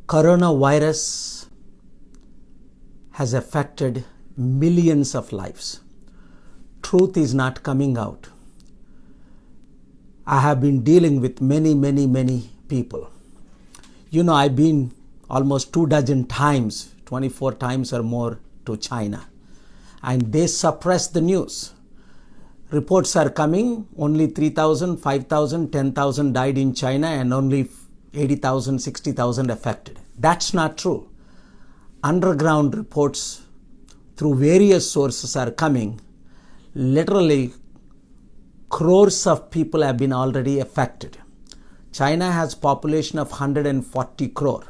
Coronavirus has affected millions of lives. Truth is not coming out. I have been dealing with many people. I've been almost 24 times, 24 times or more to China, and they suppress the news. Reports are coming, only 3,000, 5,000, 10,000 died in China and only 80,000, 60,000 affected. That's not true. Underground reports through various sources are coming. Literally, crores of people have been already affected. China has a population of 140 crore.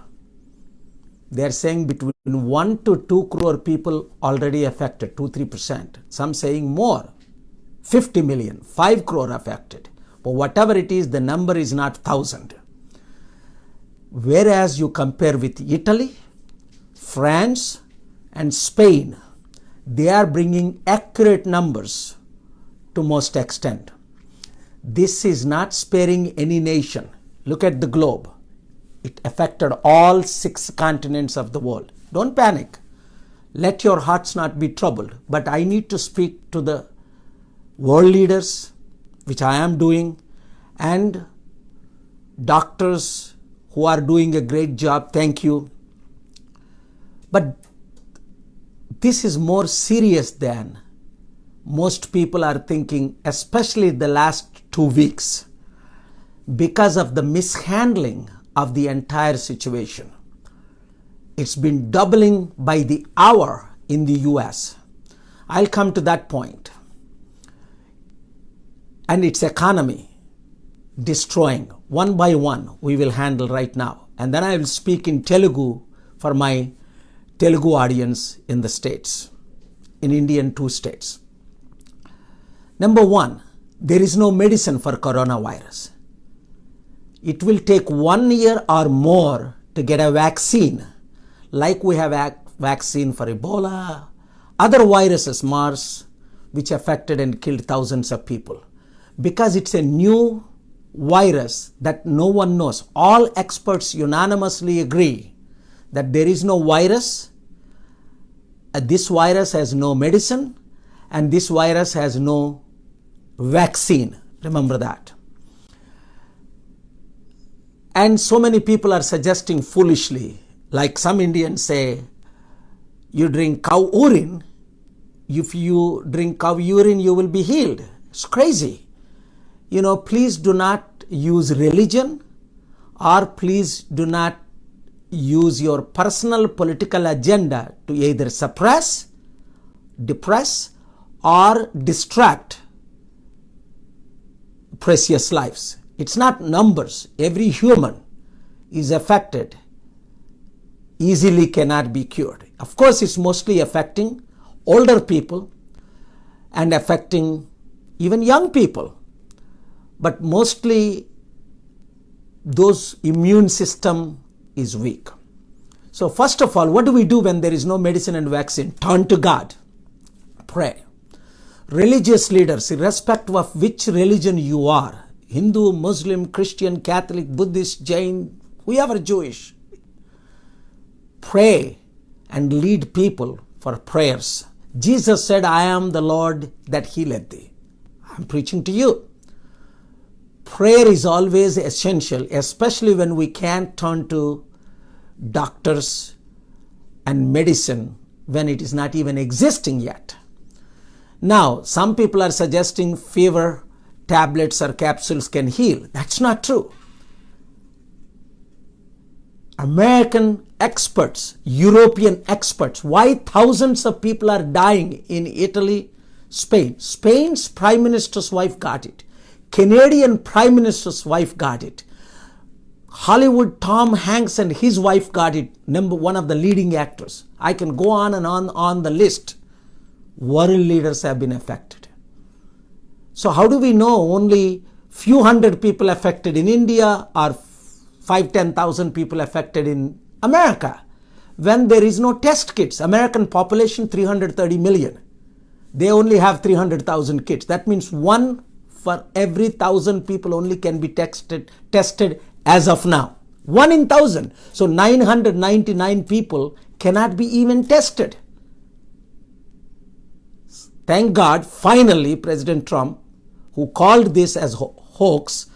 They are saying between 1 to 2 crore people already affected, 2-3%. Some saying more, 50 million, 5 crore affected. But whatever it is, the number is not 1,000. Whereas you compare with Italy, France, and Spain, they are bringing accurate numbers to most extent. This is not sparing any nation. Look at the globe. It affected all 6 continents of the world. Don't panic. Let your hearts not be troubled. But I need to speak to the world leaders, which I am doing, and doctors who are doing a great job. Thank you. But this is more serious than most people are thinking, especially the last 2 weeks, because of the mishandling of the entire situation. It's been doubling by the hour in the US. I'll come to that point. And its economy destroying one by one, we will handle right now. And then I will speak in Telugu for my Telugu audience in the states, in Indian 2 states. Number 1, there is no medicine for coronavirus. It will take 1 year or more to get a vaccine, like we have a vaccine for Ebola, other viruses, MERS, which affected and killed thousands of people. Because it's a new virus that no one knows. All experts unanimously agree that there is no virus, this virus has no medicine, and this virus has no vaccine. Remember that. And so many people are suggesting foolishly, like some Indians say, you drink cow urine. If you drink cow urine, you will be healed. It's crazy. Please do not use religion, or please do not use your personal political agenda to either suppress, depress, or distract precious lives. It's not numbers. Every human is affected, easily cannot be cured. Of course, it's mostly affecting older people and affecting even young people. But mostly those immune system is weak. So first of all, what do we do when there is no medicine and vaccine? Turn to God. Pray. Religious leaders, irrespective of which religion you are, Hindu, Muslim, Christian, Catholic, Buddhist, Jain, whoever Jewish, pray and lead people for prayers. Jesus said, I am the Lord that healeth thee. I'm preaching to you. Prayer is always essential, especially when we can't turn to doctors and medicine when it is not even existing yet. Now, some people are suggesting fever tablets or capsules can heal. That's not true. American experts, European experts, why thousands of people are dying in Italy, Spain? Spain's prime minister's wife got it. Canadian prime minister's wife got it. Hollywood Tom Hanks and his wife got it, one of the leading actors. I can go on and on the list. World leaders have been affected. So how do we know only few hundred people affected in India or 5,000-10,000 people affected in America when there is no test kits? American population 330 million. They only have 300,000 kits. That means 1 for every 1,000 people only can be tested as of now. 1 in 1,000. So 999 people cannot be even tested. Thank God, finally, President Trump, who called this as hoax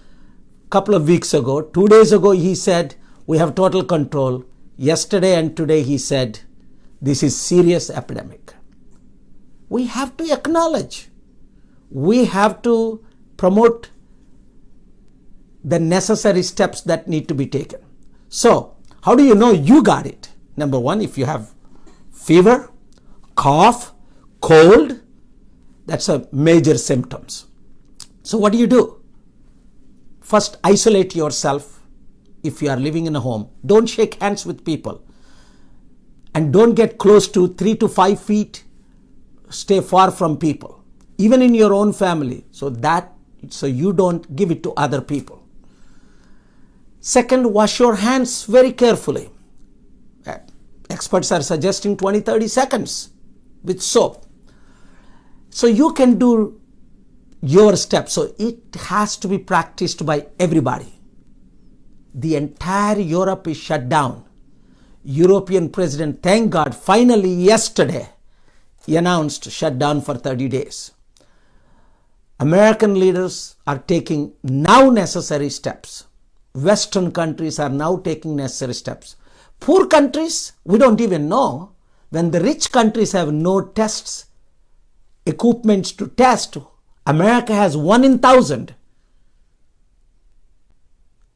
a couple of weeks ago, 2 days ago, he said, we have total control. Yesterday and today, he said, this is serious epidemic. We have to acknowledge. We have to promote the necessary steps that need to be taken. So, how do you know you got it? Number one, if you have fever, cough, cold, that's a major symptoms. So what do? First, isolate yourself if you are living in a home. Don't shake hands with people. And don't get close to 3 to 5 feet. Stay far from people, even in your own family, so you don't give it to other people. Second, wash your hands very carefully. Experts are suggesting 20-30 seconds with soap. So you can do your steps. So it has to be practiced by everybody. The entire Europe is shut down. European president, thank God, finally yesterday, he announced shutdown for 30 days. American leaders are taking now necessary steps. Western countries are now taking necessary steps. Poor countries, we don't even know. When the rich countries have no tests, equipments to test, America has 1 in 1,000.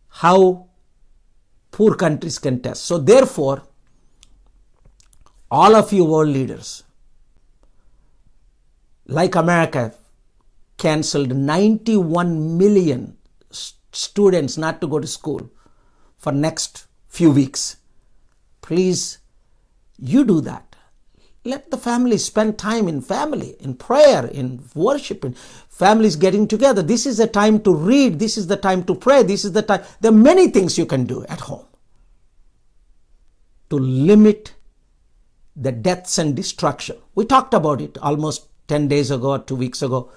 How poor countries can test. So therefore, all of you world leaders, like America, cancelled 91 million students not to go to school for next few weeks. Please, you do that. Let the family spend time in family, in prayer, in worship, in families getting together. This is the time to read. This is the time to pray. This is the time. There are many things you can do at home to limit the deaths and destruction. We talked about it almost 10 days ago or 2 weeks ago.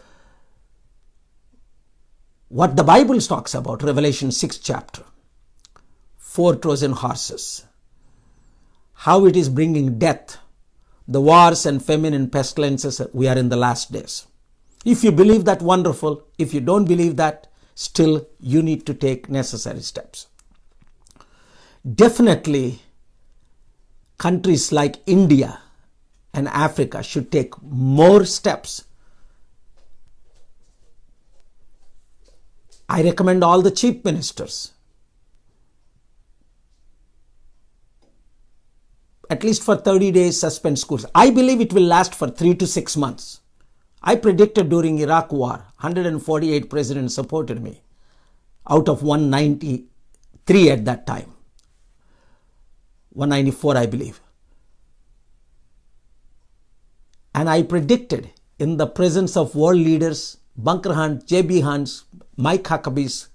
What the Bible talks about, Revelation 6th chapter, 4 Trojan horses, how it is bringing death, the wars and famine and pestilences. We are in the last days. If you believe that, wonderful. If you don't believe that, still you need to take necessary steps. Definitely, countries like India and Africa should take more steps. I recommend all the chief ministers, at least for 30 days, suspend schools. I believe it will last for 3 to 6 months. I predicted during Iraq war, 148 presidents supported me out of 193 at that time. 194, I believe. And I predicted in the presence of world leaders, Bunker Hunt, J.B. Hunts, Mike Huckabees,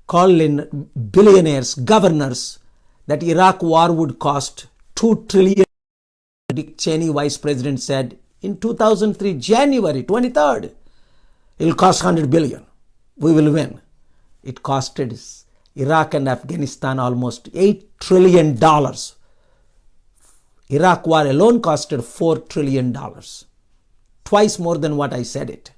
Colin, billionaires, governors, that Iraq war would cost $2 trillion. Dick Cheney, vice president, said in 2003, January 23rd, it will cost $100 billion. We will win. It costed Iraq and Afghanistan almost $8 trillion. Iraq war alone costed $4 trillion. Twice more than what I said it.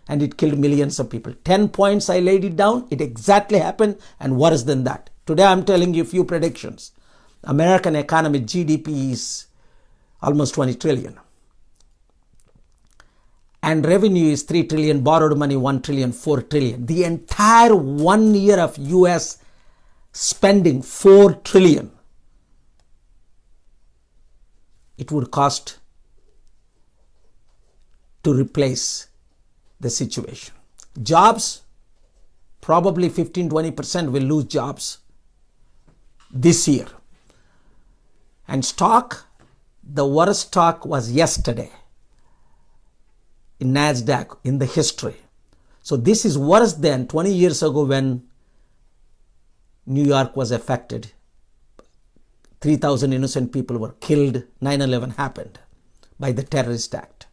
And it killed millions of people. 10 points I laid it down. It exactly happened, and worse than that. Today I'm telling you a few predictions. American economy GDP is almost 20 trillion. And revenue is 3 trillion, borrowed money 1 trillion, 4 trillion. The entire 1 year of US spending 4 trillion. It would cost to replace the situation. Jobs, probably 15-20% will lose jobs this year. And stock, the worst stock was yesterday in NASDAQ in the history. So this is worse than 20 years ago when New York was affected. 3,000 innocent people were killed. 9/11 happened by the terrorist act.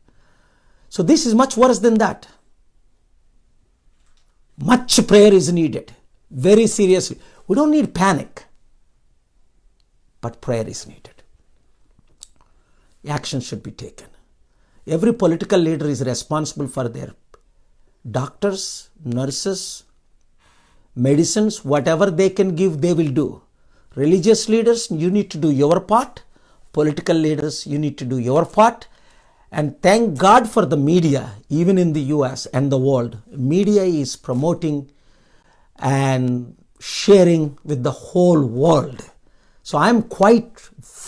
So this is much worse than that. Much prayer is needed. Very seriously. We don't need panic, but prayer is needed. Action should be taken. Every political leader is responsible for their doctors, nurses, medicines, whatever they can give, they will do. Religious leaders, you need to do your part. Political leaders, you need to do your part. And thank God for the media, even in the US and the world. Media is promoting and sharing with the whole world. So I'm quite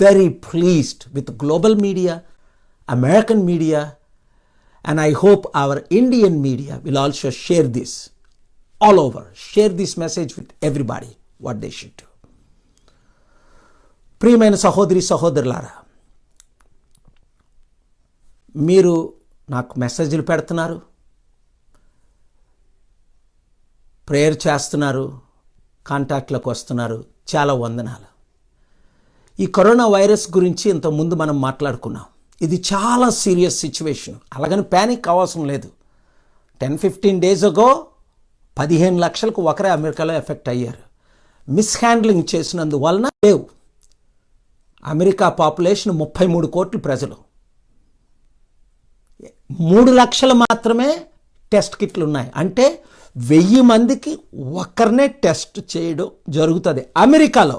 very pleased with the global media, American media, and I hope our Indian media will also share this all over. Share this message with everybody, what they should do. ప్రియమైన సహోదరి సహోదరులారా, మీరు నాకు మెసేజ్లు పెడుతున్నారు, prayer చేస్తున్నారు, కాంటాక్ట్లోకి వస్తున్నారు. చాలా వందనాలు. ఈ కరోనా వైరస్ గురించి ఇంతకుముందు మనం మాట్లాడుకున్నాం. ఇది చాలా సీరియస్ సిచ్యువేషన్. అలాగని ప్యానిక్ అవసరం లేదు. 10-15 days ago 15 లక్షలకు ఒకరే అమెరికాలో ఎఫెక్ట్ అయ్యారు. మిస్హ్యాండ్లింగ్ చేసినందువలన లేవు. అమెరికా పాపులేషన్ 33 కోట్ల ప్రజలు. 3 లక్షలు మాత్రమే టెస్ట్ కిట్లు ఉన్నాయి. అంటే 1000 మందికి ఒక్కరినే టెస్ట్ చేయడం జరుగుతుంది అమెరికాలో.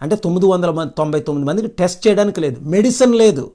అంటే 999 మందికి టెస్ట్ చేయడానికి లేదు, మెడిసిన్ లేదు.